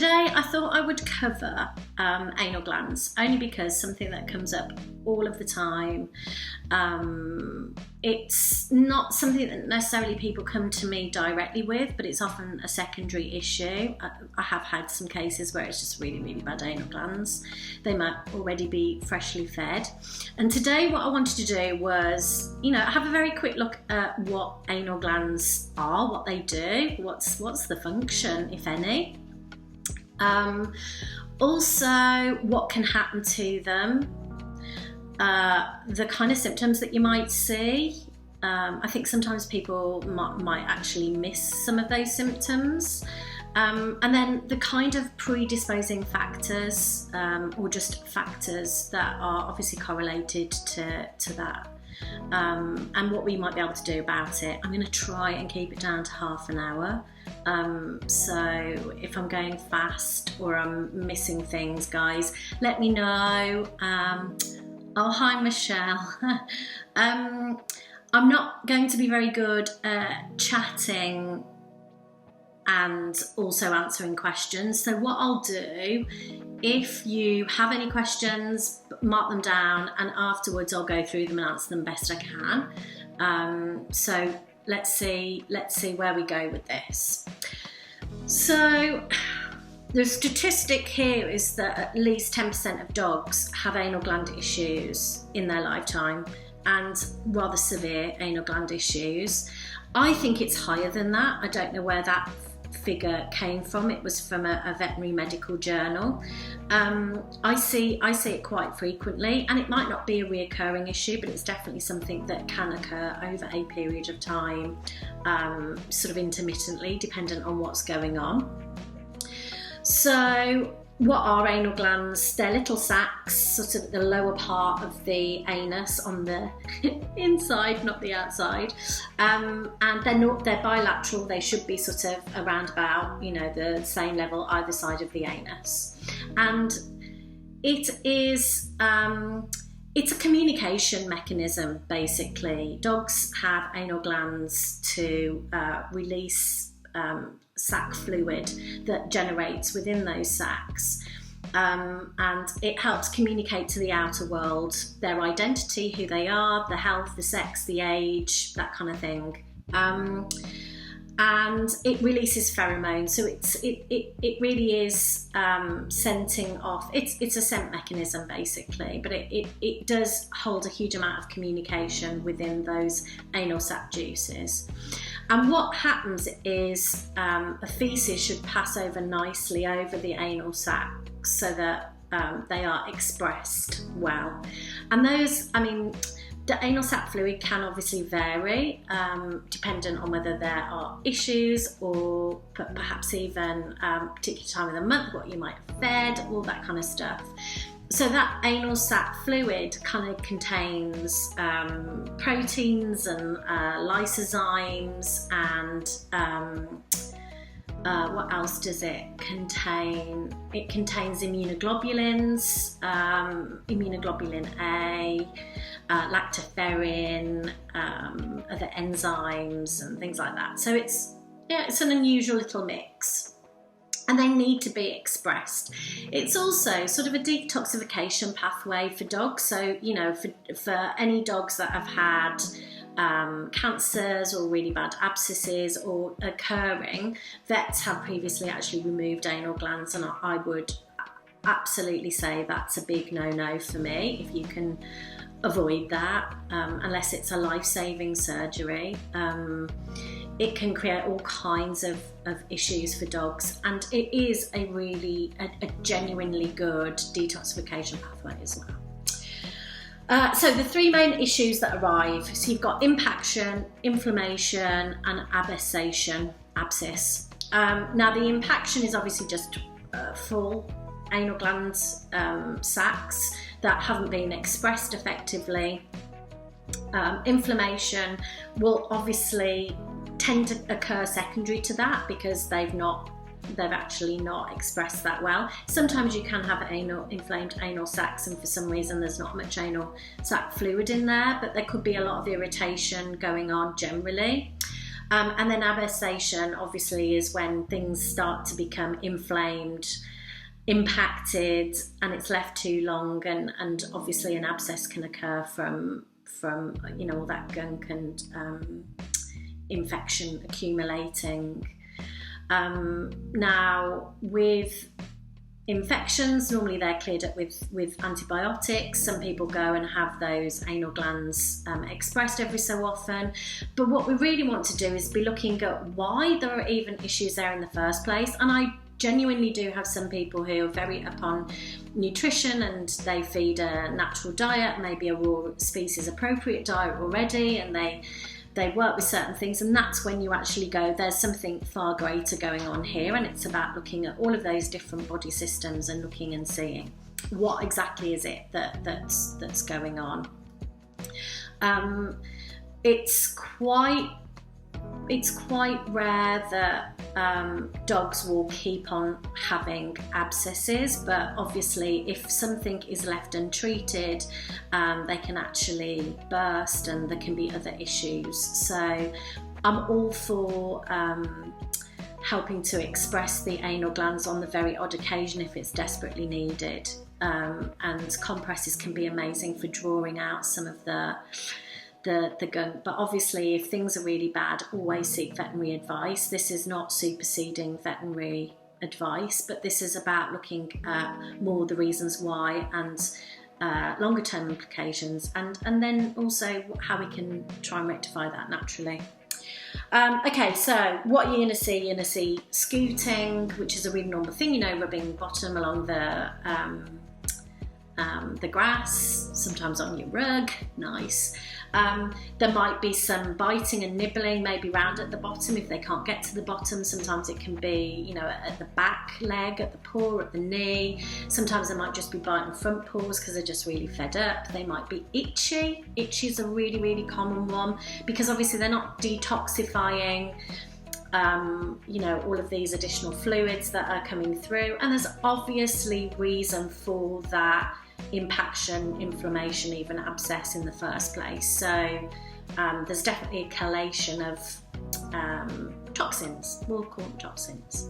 today I thought I would cover anal glands, only because something that comes up all of the time. It's not something that necessarily people come to me directly with, but it's often a secondary issue. I have had some cases where it's just really, really bad anal glands. They might already be freshly fed. And today what I wanted to do was, have a very quick look at what anal glands are, what they do, what's the function, if any. Also, what can happen to them, the kind of symptoms that you might see. I think sometimes people might actually miss some of those symptoms. And then the kind of predisposing factors, or just factors that are obviously correlated to that. And what we might be able to do about it. I'm going to try and keep it down to half an hour. So if I'm going fast or I'm missing things, guys, let me know. Oh, hi, Michelle. I'm not going to be very good at chatting and also answering questions. So what I'll do, if you have any questions, mark them down, and afterwards I'll go through them and answer them best I can. So let's see where we go with this. So the statistic here is that at least 10% of dogs have anal gland issues in their lifetime, and rather severe anal gland issues. I think it's higher than that. I don't know where that figure came from. It was from a veterinary medical journal. I see it quite frequently, and it might not be a reoccurring issue, but it's definitely something that can occur over a period of time, sort of intermittently, dependent on what's going on. So what are anal glands? They're little sacs, sort of at the lower part of the anus, on the inside, not the outside. And they're bilateral. They should be sort of around about, the same level either side of the anus. And it is, it's a communication mechanism, basically. Dogs have anal glands to release sac fluid that generates within those sacs, and it helps communicate to the outer world their identity, who they are, the health, the sex, the age, that kind of thing. And it releases pheromones, so it really is scenting off. It's a scent mechanism, basically, but it does hold a huge amount of communication within those anal sac juices. And what happens is a feces should pass over nicely over the anal sac so that they are expressed well. And those, the anal sac fluid can obviously vary dependent on whether there are issues or perhaps even a particular time of the month, what you might have fed, all that kind of stuff. So that anal sac fluid kind of contains proteins and lysozymes, and what else does it contain? It contains immunoglobulins, immunoglobulin A, lactoferrin, other enzymes and things like that. So it's an unusual little mix. And they need to be expressed. It's also sort of a detoxification pathway for dogs. So, for any dogs that have had cancers or really bad abscesses or occurring, vets have previously actually removed anal glands, and I would absolutely say that's a big no-no for me if you can avoid that, unless it's a life-saving surgery. It can create all kinds of issues for dogs, and it is a genuinely good detoxification pathway as well. So the three main issues that arrive, so you've got impaction, inflammation, and abscess. Now the impaction is obviously just full anal glands, sacs that haven't been expressed effectively. Inflammation will obviously tend to occur secondary to that because they've actually not expressed that well. Sometimes you can have inflamed anal sacs, and for some reason there's not much anal sac fluid in there, but there could be a lot of irritation going on generally. And then abscessation obviously is when things start to become inflamed, impacted, and it's left too long, and obviously an abscess can occur from all that gunk and infection accumulating. Now with infections, normally they're cleared up with antibiotics. Some people go and have those anal glands expressed every so often, but what we really want to do is be looking at why there are even issues there in the first place. And I genuinely do have some people who are very up on nutrition and they feed a natural diet, maybe a raw species appropriate diet already, and they work with certain things, and that's when you actually go, there's something far greater going on here, and it's about looking at all of those different body systems and looking and seeing what exactly is it that's going on. It's quite rare that dogs will keep on having abscesses, but obviously if something is left untreated, they can actually burst and there can be other issues. So I'm all for helping to express the anal glands on the very odd occasion if it's desperately needed, and compresses can be amazing for drawing out some of the gunk. But obviously if things are really bad, always seek veterinary advice. This is not superseding veterinary advice, but this is about looking at more the reasons why and longer term implications, and then also how we can try and rectify that naturally. Okay, so what you're going to see, you're going to see scooting, which is a really normal thing, rubbing bottom along the grass, sometimes on your rug, nice. There might be some biting and nibbling, maybe round at the bottom if they can't get to the bottom. Sometimes it can be, at the back leg, at the paw, at the knee. Sometimes they might just be biting front paws because they're just really fed up. They might be itchy. Itchy is a really, really common one because obviously they're not detoxifying all of these additional fluids that are coming through, and there's obviously reason for that impaction, inflammation, even abscess in the first place. So there's definitely a collation of toxins, we'll call them toxins.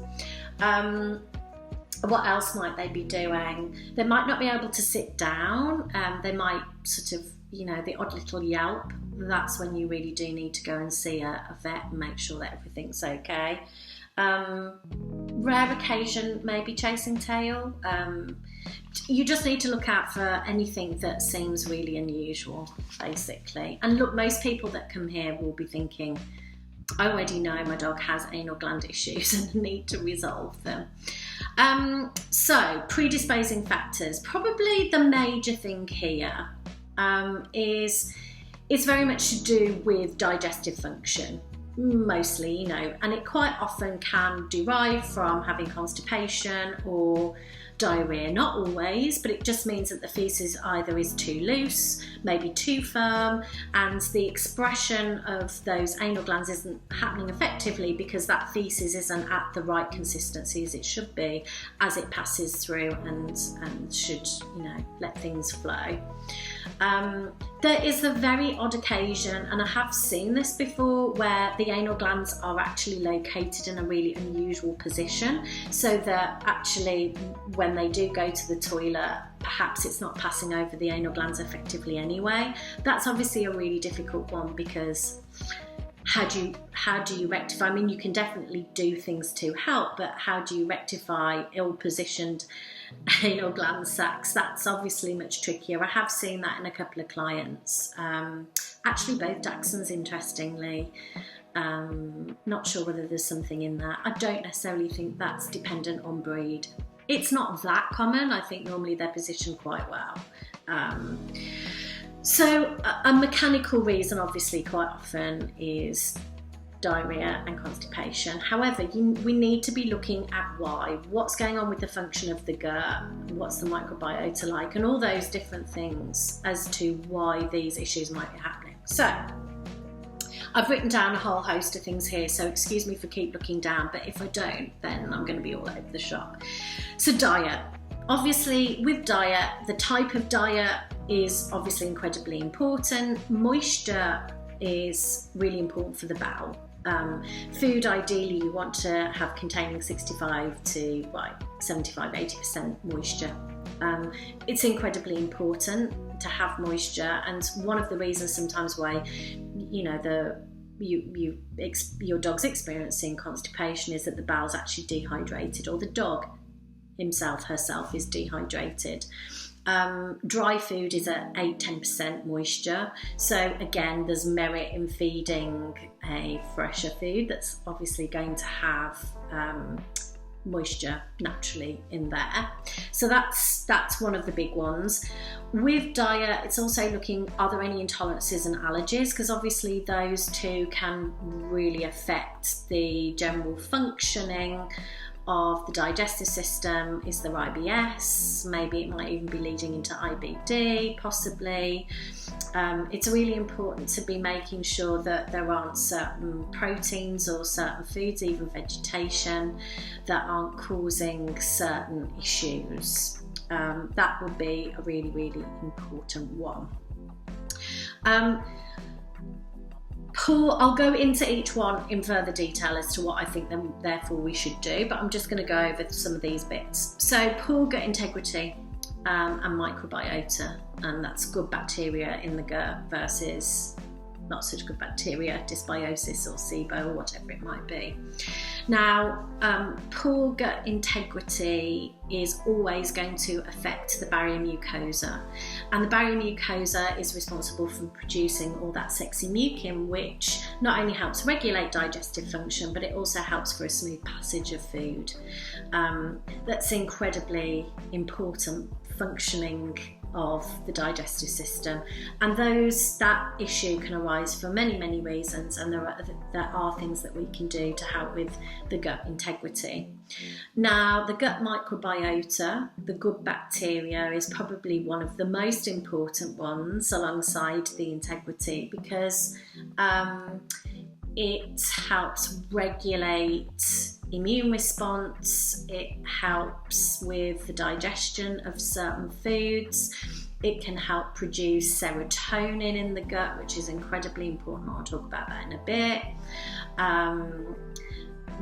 What else might they be doing? They might not be able to sit down. They might sort of, the odd little yelp. That's when you really do need to go and see a vet and make sure that everything's okay. Rare occasion, maybe chasing tail. You just need to look out for anything that seems really unusual, basically. And look, most people that come here will be thinking, I already know my dog has anal gland issues and need to resolve them. So, predisposing factors. Probably the major thing here is it's very much to do with digestive function, mostly, and it quite often can derive from having constipation or diarrhea. Not always, but it just means that the feces either is too loose, maybe too firm, and the expression of those anal glands isn't happening effectively because that feces isn't at the right consistency as it should be as it passes through and should, let things flow. There is a very odd occasion, and I have seen this before, where the anal glands are actually located in a really unusual position, so that actually when they do go to the toilet, perhaps it's not passing over the anal glands effectively anyway. That's obviously a really difficult one because how do you rectify? I mean, you can definitely do things to help, but how do you rectify ill-positioned anal gland sacs? That's obviously much trickier. I have seen that in a couple of clients. Actually, both Dachshunds, interestingly. Not sure whether there's something in that. I don't necessarily think that's dependent on breed. It's not that common. I think normally they're positioned quite well. So a mechanical reason, obviously, quite often is diarrhea and constipation. However, we need to be looking at why. What's going on with the function of the gut? What's the microbiota like? And all those different things as to why these issues might be happening. So I've written down a whole host of things here, so excuse me for keep looking down, but if I don't, then I'm going to be all over the shop. So diet. Obviously, with diet, the type of diet is obviously incredibly important. Moisture is really important for the bowel. Food, ideally, you want to have containing 65 to 75-80% moisture. It's incredibly important to have moisture, and one of the reasons sometimes why your dog's experiencing constipation is that the bowel's actually dehydrated, or the dog herself is dehydrated. Dry food is at 8-10% moisture, so again there's merit in feeding a fresher food that's obviously going to have moisture naturally in there. So that's one of the big ones. With diet, it's also looking, are there any intolerances and allergies, because obviously those two can really affect the general functioning of the digestive system. Is there IBS? Maybe it might even be leading into IBD, possibly. It's really important to be making sure that there aren't certain proteins or certain foods, even vegetation, that aren't causing certain issues. That would be a really, really important one. I'll go into each one in further detail as to what I think therefore we should do, but I'm just going to go over some of these bits. So poor gut integrity and microbiota, and that's good bacteria in the gut versus not such good bacteria, dysbiosis or SIBO or whatever it might be. Now, poor gut integrity is always going to affect the barrier mucosa, and the barrier mucosa is responsible for producing all that sexy mucin, which not only helps regulate digestive function, but it also helps for a smooth passage of food. That's incredibly important functioning of the digestive system, and that issue can arise for many reasons, and there are things that we can do to help with the gut integrity. Now, the gut microbiota, the good bacteria, is probably one of the most important ones alongside the integrity, because it helps regulate immune response, it helps with the digestion of certain foods, it can help produce serotonin in the gut, which is incredibly important. I'll talk about that in a bit.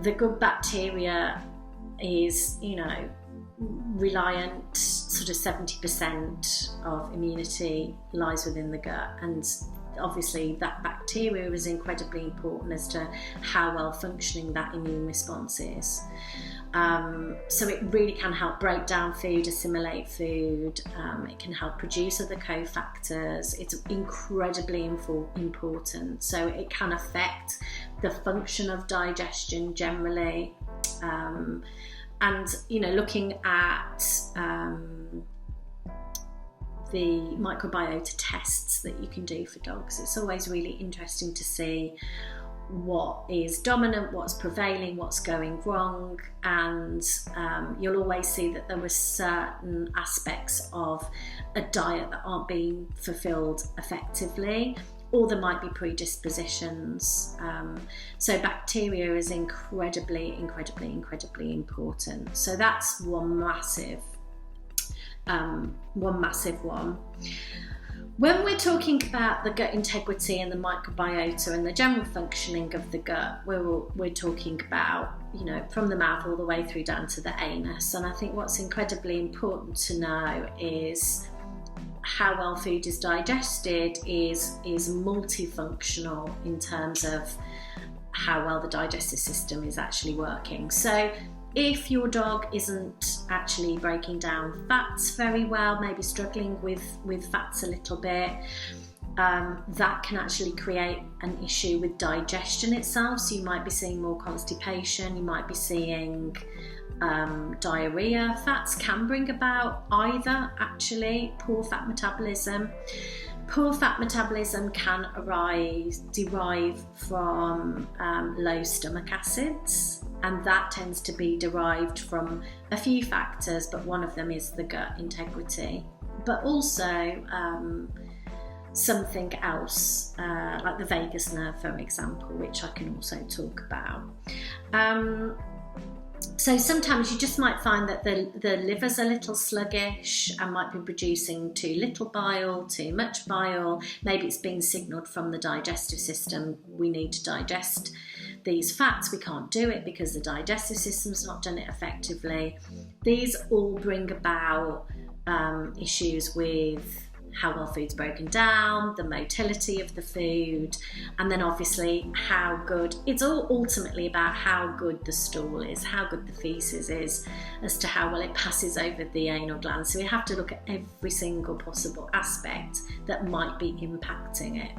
The good bacteria is, reliant, sort of 70% of immunity lies within the gut, and obviously that bacteria is incredibly important as to how well functioning that immune response is. So it really can help break down food, assimilate food, it can help produce other cofactors. It's incredibly important, so it can affect the function of digestion generally. And looking at the microbiota tests that you can do for dogs, it's always really interesting to see what is dominant, what's prevailing, what's going wrong, and you'll always see that there were certain aspects of a diet that aren't being fulfilled effectively, or there might be predispositions. So bacteria is incredibly important. So that's one massive one. When we're talking about the gut integrity and the microbiota and the general functioning of the gut, we're talking about, from the mouth all the way through down to the anus. And I think what's incredibly important to know is how well food is digested is multifunctional in terms of how well the digestive system is actually working. So if your dog isn't actually breaking down fats very well, maybe struggling with fats a little bit, that can actually create an issue with digestion itself. So you might be seeing more constipation, you might be seeing diarrhea. Fats can bring about either actually poor fat metabolism. Poor fat metabolism can derive from low stomach acids, and that tends to be derived from a few factors, but one of them is the gut integrity. But also something else, like the vagus nerve, for example, which I can also talk about. So sometimes you just might find that the liver's a little sluggish and might be producing too little bile, too much bile. Maybe it's being signalled from the digestive system, we need to digest these fats, we can't do it because the digestive system's not done it effectively. These all bring about issues with how well food's broken down, the motility of the food, and then obviously how good, it's all ultimately about how good the stool is, how good the feces is, as to how well it passes over the anal gland. So we have to look at every single possible aspect that might be impacting it.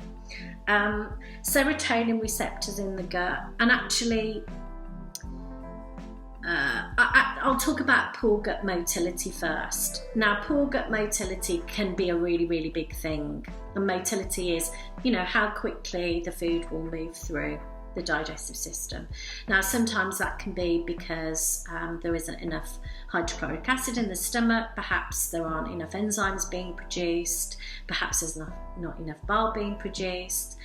Serotonin receptors in the gut, and actually I'll talk about poor gut motility first. Now, poor gut motility can be a really, really big thing. And motility is, how quickly the food will move through the digestive system. Now, sometimes that can be because there isn't enough hydrochloric acid in the stomach, perhaps there aren't enough enzymes being produced, perhaps there's not enough bile being produced.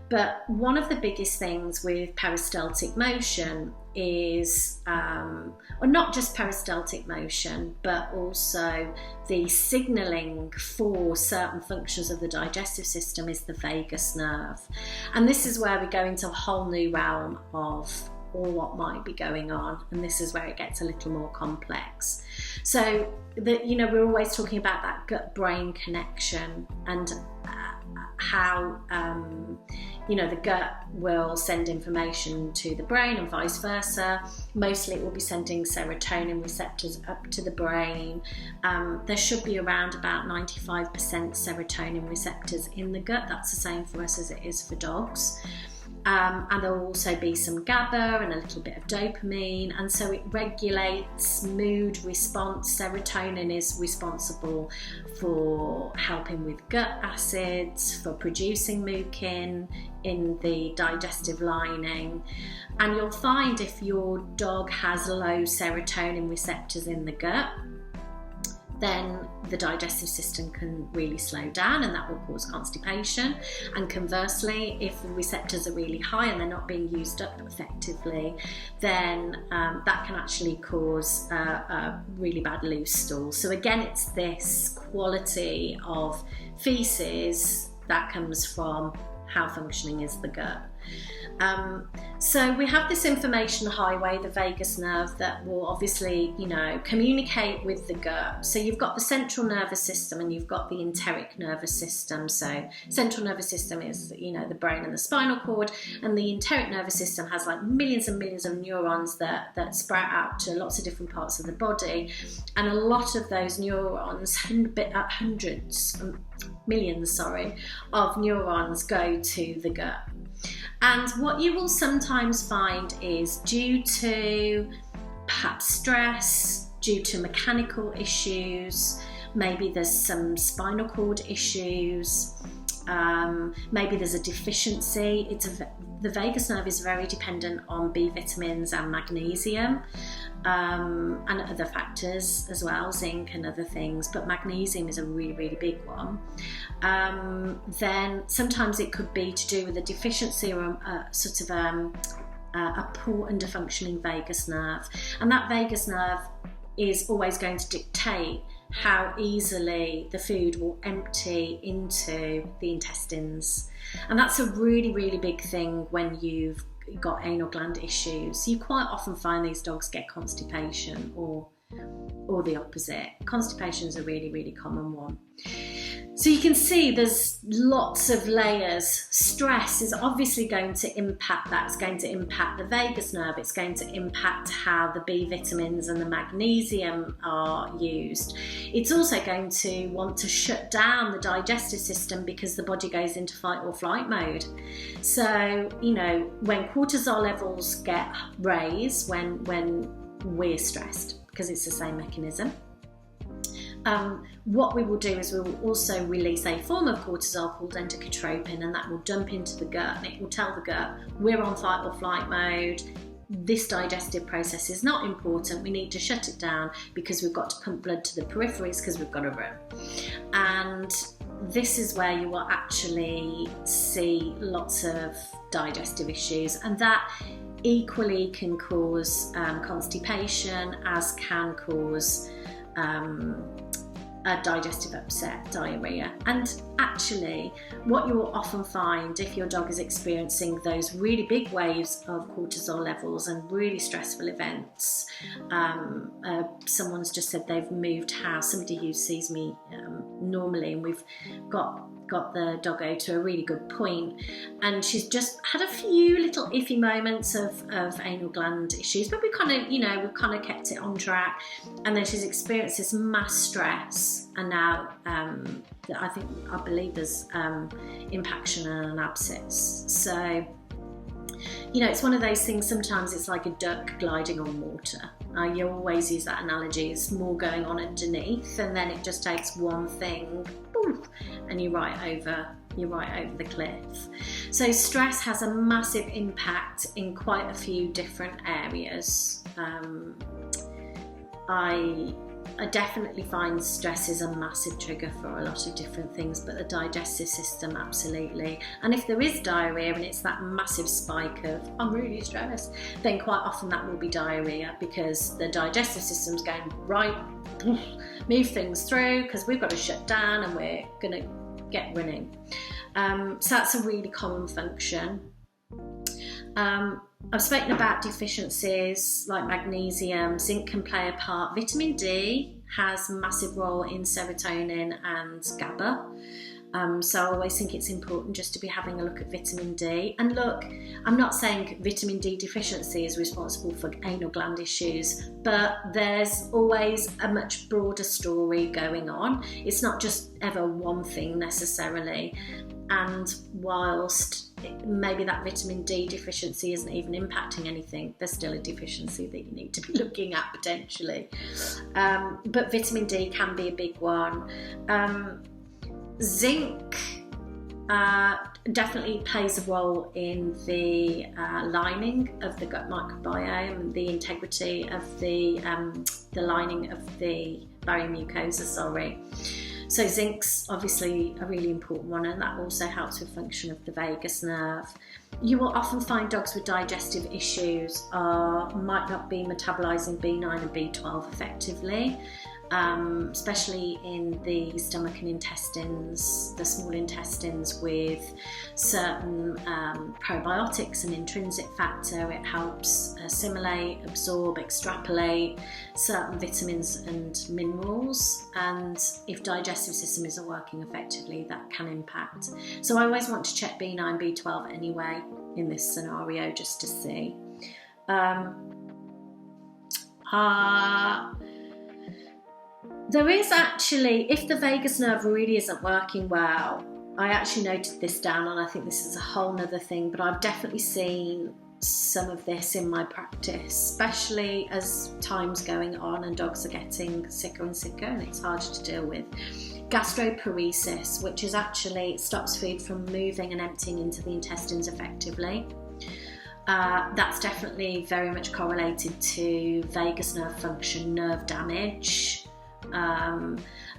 But one of the biggest things with peristaltic motion is, or not just peristaltic motion, but also the signalling for certain functions of the digestive system, is the vagus nerve. And this is where we go into a whole new realm of all what might be going on, and this is where it gets a little more complex. So we're always talking about that gut-brain connection, and how the gut will send information to the brain and vice versa. Mostly it will be sending serotonin receptors up to the brain. There should be around about 95% serotonin receptors in the gut. That's the same for us as it is for dogs. And there will also be some GABA and a little bit of dopamine, and so it regulates mood response. Serotonin is responsible for helping with gut acids, for producing mucin in the digestive lining. And you'll find if your dog has low serotonin receptors in the gut, then the digestive system can really slow down, and that will cause constipation. And conversely, if the receptors are really high and they're not being used up effectively, then that can actually cause a really bad loose stool. So again, it's this quality of feces that comes from how functioning is the gut. So we have this information highway, the vagus nerve, that will obviously, communicate with the gut. So you've got the central nervous system and you've got the enteric nervous system. So central nervous system is, the brain and the spinal cord, and the enteric nervous system has like millions and millions of neurons that sprout out to lots of different parts of the body. And a lot of those neurons, millions of neurons go to the gut. And what you will sometimes find is, due to perhaps stress, due to mechanical issues, maybe there's some spinal cord issues, maybe there's a deficiency. The vagus nerve is very dependent on B vitamins and magnesium, and other factors as well, zinc and other things, but magnesium is a really, really big one. Then sometimes it could be to do with a deficiency or a poor under functioning vagus nerve, and that vagus nerve is always going to dictate how easily the food will empty into the intestines. And that's a really, really big thing when you've got anal gland issues. You quite often find these dogs get constipation or the opposite. Constipation is a really, really common one. So you can see there's lots of layers. Stress is obviously going to impact that. It's going to impact the vagus nerve. It's going to impact how the B vitamins and the magnesium are used. It's also going to want to shut down the digestive system because the body goes into fight or flight mode. So, when cortisol levels get raised, when we're stressed, because it's the same mechanism, what we will do is we will also release a form of cortisol called endocotropin, and that will dump into the gut, and it will tell the gut we're on fight or flight mode. This digestive process is not important. We need to shut it down because we've got to pump blood to the peripheries because we've got to run. And this is where you will actually see lots of digestive issues, and that equally can cause constipation, as can cause digestive upset, diarrhea. And actually, what you will often find if your dog is experiencing those really big waves of cortisol levels and really stressful events, someone's just said they've moved house, somebody who sees me normally, and we've got the doggo to a really good point, and she's just had a few little iffy moments of anal gland issues, but we've kind of kept it on track, and then she's experienced this mass stress, and now I believe there's impaction and an abscess. So it's one of those things, sometimes it's like a duck gliding on water. You always use that analogy. It's more going on underneath, and then it just takes one thing, poof, and you're right over the cliff. So stress has a massive impact in quite a few different areas. I definitely find stress is a massive trigger for a lot of different things, but the digestive system, absolutely. And if there is diarrhea and it's that massive spike of, I'm really stressed, then quite often that will be diarrhea, because the digestive system's going, right, move things through, because we've got to shut down and we're going to get running. So that's a really common function. I've spoken about deficiencies like magnesium. Zinc can play a part. Vitamin D has a massive role in serotonin and GABA. So I always think it's important just to be having a look at vitamin D. And look, I'm not saying vitamin D deficiency is responsible for anal gland issues, but there's always a much broader story going on. It's not just ever one thing necessarily. And whilst maybe that vitamin D deficiency isn't even impacting anything, there's still a deficiency that you need to be looking at potentially. But vitamin D can be a big one. Zinc definitely plays a role in the lining of the gut microbiome and the integrity of the lining of the barrier mucosa, So zinc's obviously a really important one, and that also helps with function of the vagus nerve. You will often find dogs with digestive issues might not be metabolising B9 and B12 effectively, especially in the stomach and intestines, the small intestines, with certain probiotics and intrinsic factor. It helps assimilate, absorb, extrapolate certain vitamins and minerals, and if digestive system isn't working effectively, that can impact. So I always want to check B9, B12 anyway in this scenario, just to see. There is actually, if the vagus nerve really isn't working well, I actually noted this down, and I think this is a whole nother thing, but I've definitely seen some of this in my practice, especially as time's going on and dogs are getting sicker and sicker and it's harder to deal with. Gastroparesis, which is actually stops food from moving and emptying into the intestines effectively. That's definitely very much correlated to vagus nerve function, nerve damage.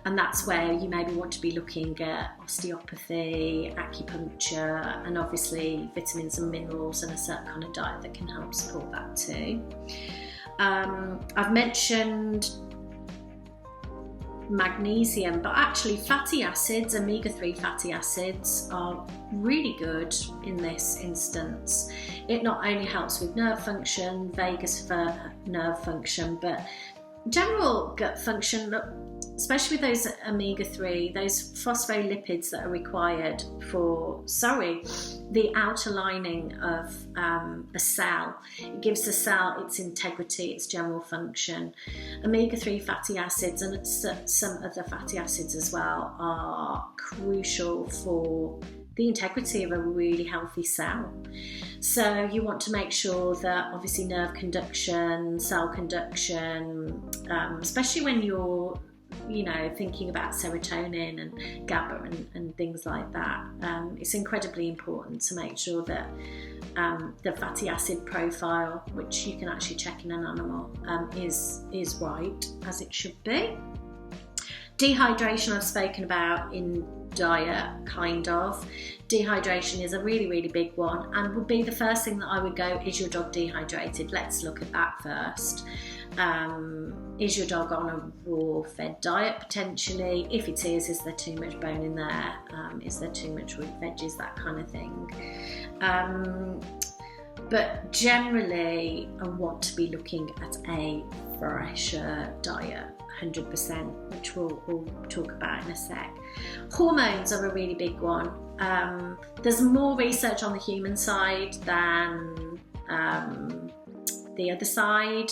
And that's where you maybe want to be looking at osteopathy, acupuncture, and obviously vitamins and minerals and a certain kind of diet that can help support that too. I've mentioned magnesium, but actually fatty acids, omega-3 fatty acids, are really good in this instance. It not only helps with nerve function, vagus nerve function, but general gut function, especially with those omega-3, those phospholipids that are required for, the outer lining of a cell. It gives the cell its integrity, its general function. Omega-3 fatty acids and some other fatty acids as well are crucial for the integrity of a really healthy cell. So you want to make sure that obviously nerve conduction, cell conduction, especially when you're thinking about serotonin and GABA and things like that, it's incredibly important to make sure that the fatty acid profile, which you can actually check in an animal, is right, as it should be. Dehydration I've spoken about in diet, kind of. Dehydration is a really, really big one, and would be the first thing that I would go, is your dog dehydrated? Let's look at that first. Is your dog on a raw fed diet potentially? If it is there too much bone in there? Is there too much root veggies, that kind of thing? But generally I want to be looking at a fresher diet, 100%, which we'll talk about in a sec. Hormones are a really big one. There's more research on the human side than the other side.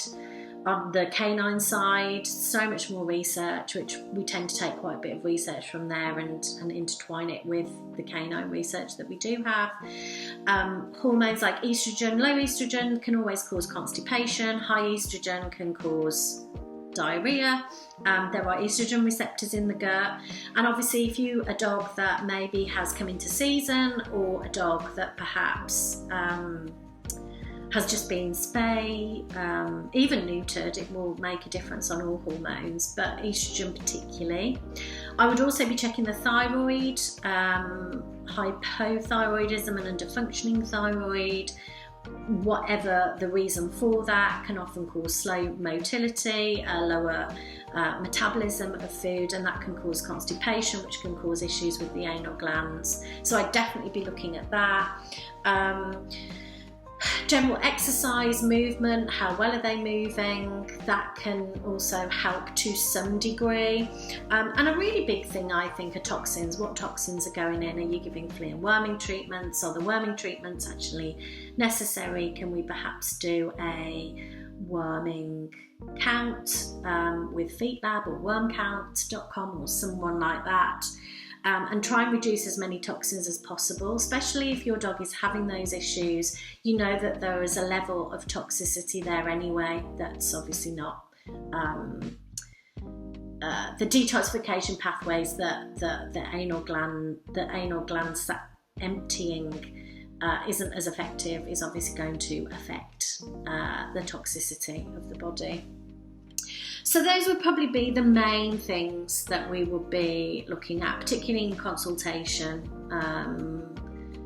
On the canine side, so much more research, which we tend to take quite a bit of research from there and intertwine it with the canine research that we do have. Hormones like estrogen, low estrogen can always cause constipation. High estrogen can cause diarrhea. There are estrogen receptors in the gut, and obviously if you a dog that maybe has come into season, or a dog that perhaps has just been spayed, even neutered, it will make a difference on all hormones, but estrogen particularly. I would also be checking the thyroid, hypothyroidism and underfunctioning thyroid. Whatever the reason for that, can often cause slow motility, lower metabolism of food, and that can cause constipation, which can cause issues with the anal glands. So I'd definitely be looking at that. General exercise, movement, how well are they moving? That can also help to some degree. And a really big thing, I think, are toxins. What toxins are going in? Are you giving flea and worming treatments? Are the worming treatments actually necessary? Can we perhaps do a worming count with FeetLab or wormcount.com or someone like that? And try and reduce as many toxins as possible, especially if your dog is having those issues. You know that there is a level of toxicity there anyway. That's obviously not the detoxification pathways that the anal gland emptying isn't as effective, is obviously going to affect the toxicity of the body. So those would probably be the main things that we would be looking at, particularly in consultation.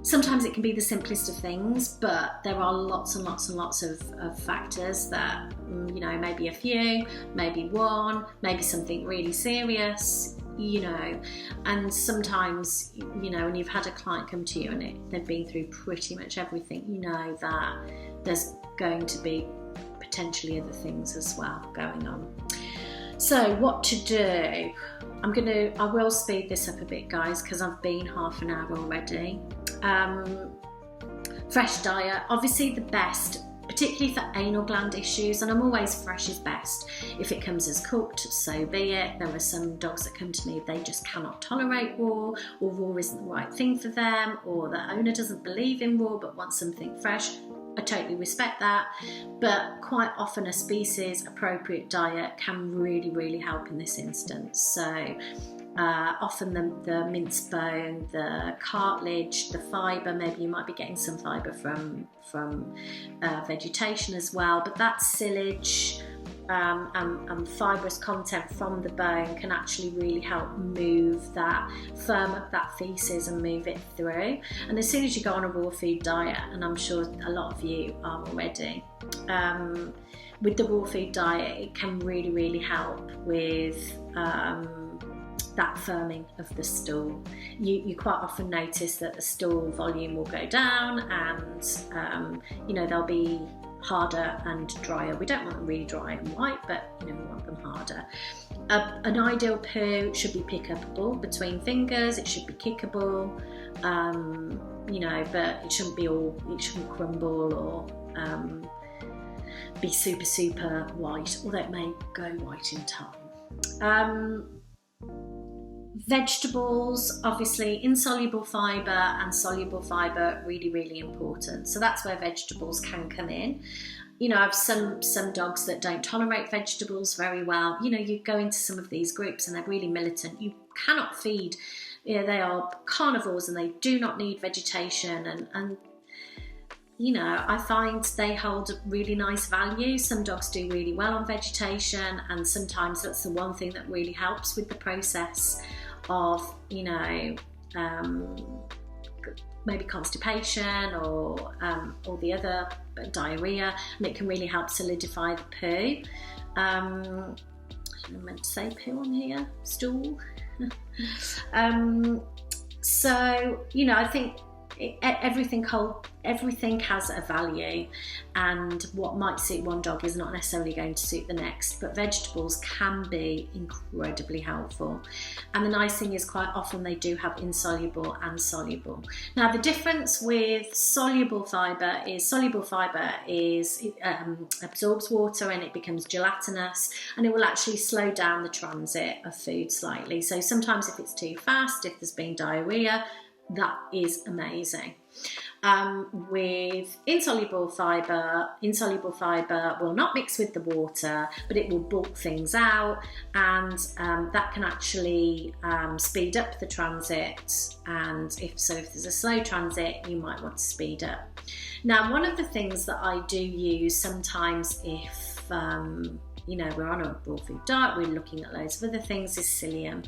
Sometimes it can be the simplest of things, but there are lots and lots and lots of factors that, maybe a few, maybe one, maybe something really serious, and sometimes, when you've had a client come to you and they've been through pretty much everything, that there's going to be potentially other things as well going on. So what to do? I will speed this up a bit, guys, because I've been half an hour already. Fresh diet, obviously the best, particularly for anal gland issues, and I'm always fresh is best. If it comes as cooked, so be it. There are some dogs that come to me, they just cannot tolerate raw, or raw isn't the right thing for them, or the owner doesn't believe in raw but wants something fresh. I totally respect that, but quite often a species appropriate diet can really, really help in this instance. So often the mince bone, the cartilage, the fibre, maybe you might be getting some fibre from vegetation as well, but that silage and fibrous content from the bone can actually really help firm up that feces and move it through. And as soon as you go on a raw food diet, and I'm sure a lot of you are already, with the raw food diet, it can really, really help with that firming of the stool. You quite often notice that the stool volume will go down, and they'll be harder and drier. We don't want them really dry and white, but we want them harder. An ideal poo should be pick-upable between fingers. It should be kickable, but it shouldn't crumble or be super, super white, although it may go white in time. Vegetables, obviously insoluble fibre and soluble fibre, really, really important. So that's where vegetables can come in. I have some dogs that don't tolerate vegetables very well. You go into some of these groups and they're really militant. You cannot feed, they are carnivores and they do not need vegetation. And I find they hold a really nice value. Some dogs do really well on vegetation, and sometimes that's the one thing that really helps with the process of, maybe constipation or the other diarrhea, and it can really help solidify the poo. I meant to say poo on here, stool. So, you know, I think everything has a value, and what might suit one dog is not necessarily going to suit the next, but vegetables can be incredibly helpful. And the nice thing is, quite often they do have insoluble and soluble. Now, the difference with soluble fibre is it absorbs water and it becomes gelatinous, and it will actually slow down the transit of food slightly. So sometimes if it's too fast, if there's been diarrhea, that is amazing. With insoluble fibre will not mix with the water, but it will bulk things out, and that can actually speed up the transit. And if there's a slow transit, you might want to speed up. Now, one of the things that I do use sometimes, if you know, we're on a raw food diet, we're looking at loads of other things, is psyllium.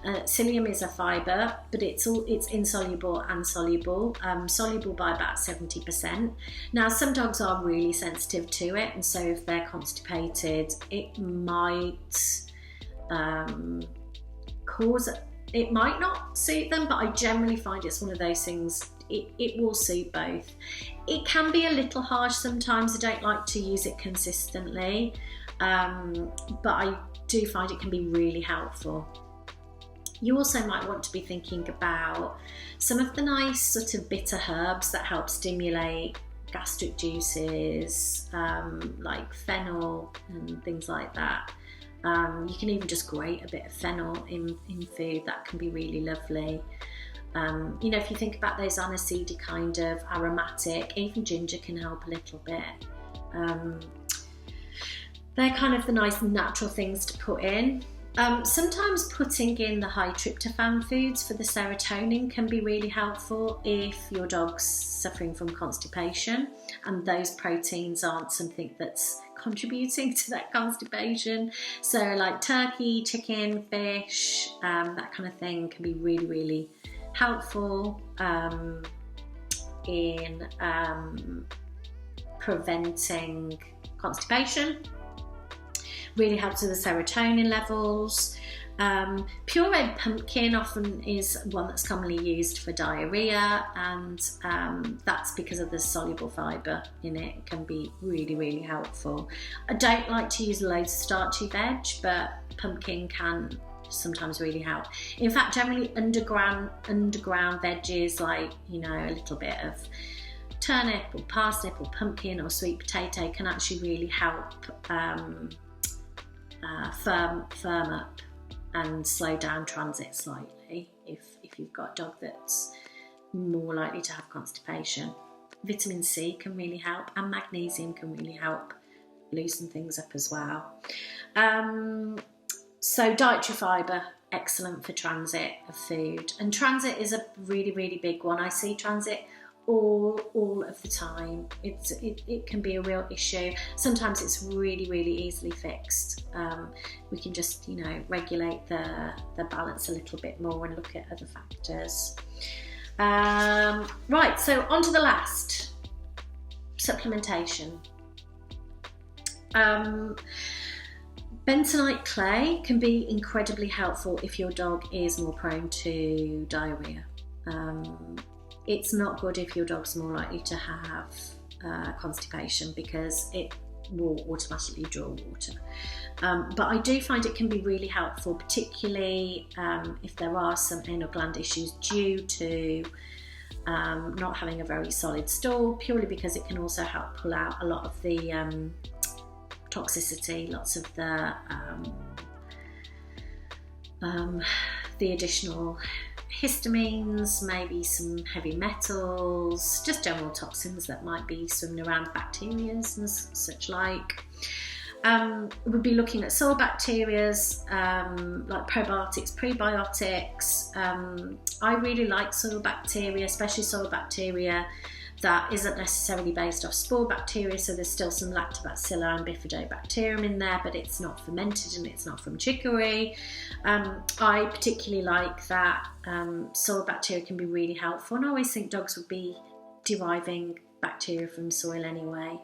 Psyllium is a fibre, but it's insoluble and soluble, soluble by about 70%. Now, some dogs are really sensitive to it, and so if they're constipated, it might it might not suit them, but I generally find it's one of those things, it will suit both. It can be a little harsh sometimes. I don't like to use it consistently, but I do find it can be really helpful. You also might want to be thinking about some of the nice sort of bitter herbs that help stimulate gastric juices, like fennel and things like that. You can even just grate a bit of fennel in food. That can be really lovely. You know, if you think about those aniseedy kind of aromatic, even ginger can help a little bit. They're kind of the nice natural things to put in. Sometimes putting in the high tryptophan foods for the serotonin can be really helpful if your dog's suffering from constipation and those proteins aren't something that's contributing to that constipation. So like turkey, chicken, fish, that kind of thing can be really, really helpful in preventing constipation. Really helps with the serotonin levels. Pureed pumpkin often is one that's commonly used for diarrhea, and that's because of the soluble fibre in it. It can be really, really helpful. I don't like to use loads of starchy veg, but pumpkin can sometimes really help. In fact, generally underground veggies, like, you know, a little bit of turnip or parsnip or pumpkin or sweet potato can actually really help firm up and slow down transit slightly if you've got a dog that's more likely to have constipation. Vitamin C can really help, and magnesium can really help loosen things up as well. So dietary fibre, excellent for transit of food. And transit is a really, really big one. I see transit all of the time. It can be a real issue. Sometimes it's really, really easily fixed. We can just, you know, regulate the balance a little bit more and look at other factors. Right, so on to the last, supplementation. Bentonite clay can be incredibly helpful if your dog is more prone to diarrhea. It's not good if your dog's more likely to have constipation, because it will automatically draw water. But I do find it can be really helpful, particularly if there are some anal gland issues due to not having a very solid stool, purely because it can also help pull out a lot of the toxicity, lots of the additional histamines, maybe some heavy metals, just general toxins that might be swimming around, bacteria and such like. We'll be looking at soil bacteria, like probiotics, prebiotics. I really like soil bacteria, especially soil bacteria that isn't necessarily based off spore bacteria, so there's still some lactobacilli and bifidobacterium in there, but it's not fermented and it's not from chicory. I particularly like that soil bacteria can be really helpful, and I always think dogs would be deriving bacteria from soil anyway.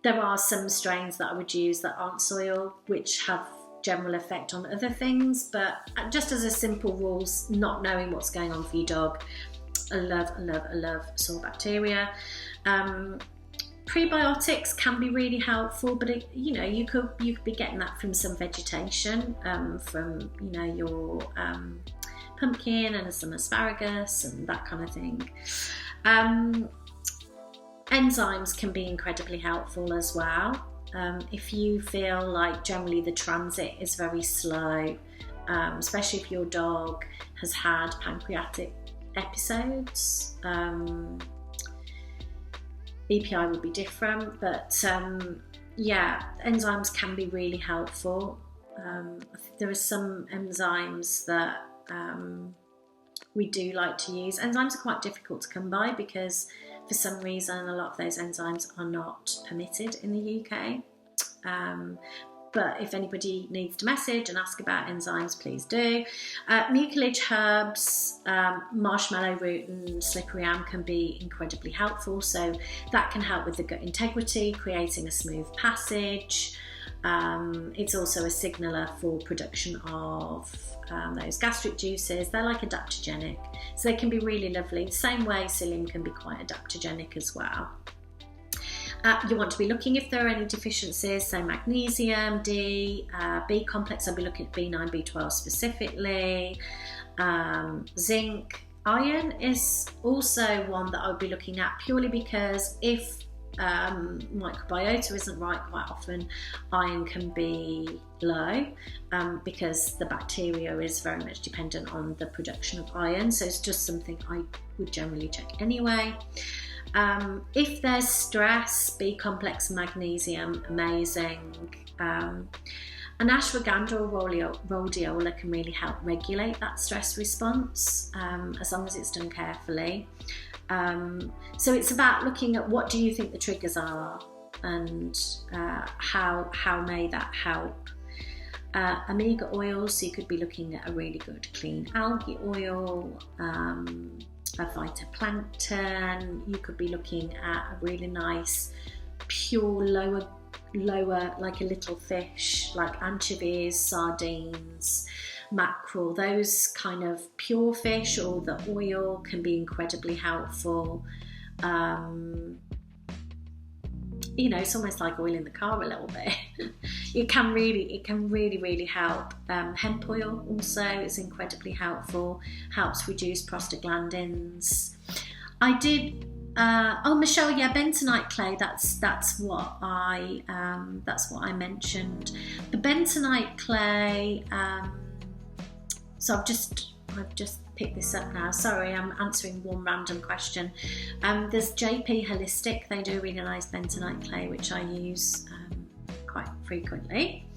There are some strains that I would use that aren't soil, which have general effect on other things, but just as a simple rule, not knowing what's going on for your dog, I love soil bacteria. Prebiotics can be really helpful, but you could be getting that from some vegetation, from your pumpkin and some asparagus and that kind of thing. Enzymes can be incredibly helpful as well. If you feel like generally the transit is very slow, especially if your dog has had pancreatic episodes, EPI would be different, but enzymes can be really helpful. There are some enzymes that we do like to use. Enzymes are quite difficult to come by because for some reason a lot of those enzymes are not permitted in the UK. But if anybody needs to message and ask about enzymes, please do. Mucilage herbs, marshmallow root and slippery elm can be incredibly helpful. So that can help with the gut integrity, creating a smooth passage. It's also a signaler for production of those gastric juices. They're like adaptogenic, so they can be really lovely. The same way psyllium can be quite adaptogenic as well. You want to be looking if there are any deficiencies, so magnesium, D, B complex, I'll be looking at B9, B12 specifically, zinc. Iron is also one that I'll be looking at, purely because if microbiota isn't right, quite often iron can be low, because the bacteria is very much dependent on the production of iron, so it's just something I would generally check anyway. If there's stress, B complex, magnesium, amazing. An ashwagandha or rhodiola can really help regulate that stress response, as long as it's done carefully. So it's about looking at what do you think the triggers are, and how may that help. Omega oils, so you could be looking at a really good clean algae oil, a phytoplankton. You could be looking at a really nice pure lower like a little fish, like anchovies, sardines, mackerel. Those kind of pure fish, or the oil can be incredibly helpful. It's almost like oil in the car a little bit. It can really help. Hemp oil also is incredibly helpful, helps reduce prostaglandins. I did Michelle, bentonite clay, that's what I mentioned. The bentonite clay, so I've just picked this up now. Sorry, I'm answering one random question. There's JP Holistic. They do a really nice bentonite clay, which I use quite frequently.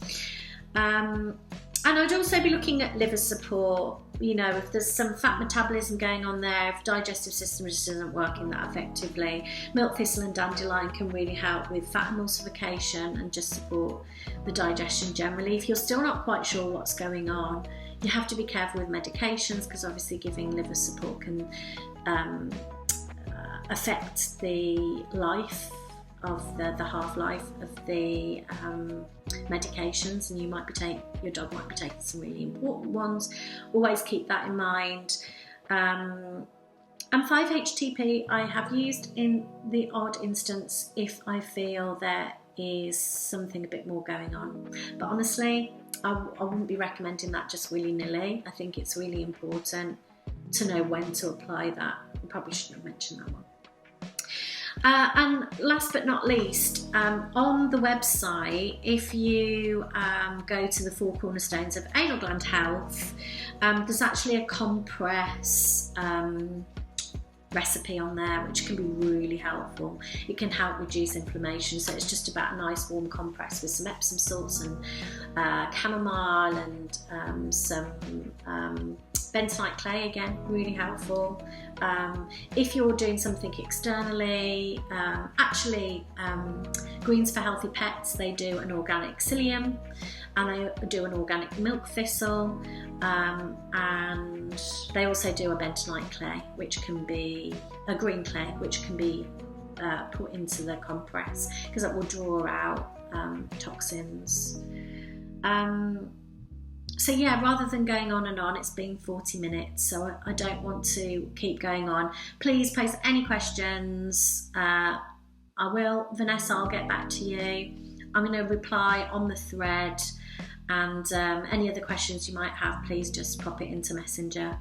And I'd also be looking at liver support. If there's some fat metabolism going on there, if the digestive system just isn't working that effectively, milk thistle and dandelion can really help with fat emulsification and just support the digestion generally. If you're still not quite sure what's going on, you have to be careful with medications, because obviously giving liver support can affect the life of the half-life of the medications, and your dog might be taking some really important ones. Always keep that in mind. And 5-HTP I have used in the odd instance if I feel there is something a bit more going on, but honestly I wouldn't be recommending that just willy-nilly. I think it's really important to know when to apply that. I probably shouldn't have mentioned that one. And last but not least, on the website, if you go to the 4 cornerstones of anal gland health, there's actually a compress recipe on there, which can be really helpful. It can help reduce inflammation, so it's just about a nice warm compress with some Epsom salts and chamomile and some bentonite clay, again, really helpful. If you're doing something externally, Greens for Healthy Pets, they do an organic psyllium, and they do an organic milk thistle, and they also do a bentonite clay, which can be a green clay, which can be put into the compress, because that will draw out toxins. So yeah, rather than going on and on, it's been 40 minutes, so I don't want to keep going on. Please post any questions. I will. Vanessa, I'll get back to you. I'm going to reply on the thread, and any other questions you might have, please just pop it into Messenger.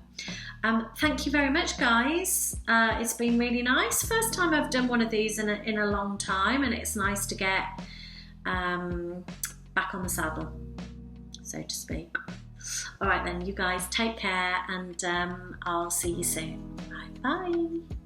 Thank you very much, guys. It's been really nice. First time I've done one of these in a long time, and it's nice to get back on the saddle, so to speak. All right then, you guys take care, and I'll see you soon. Bye bye.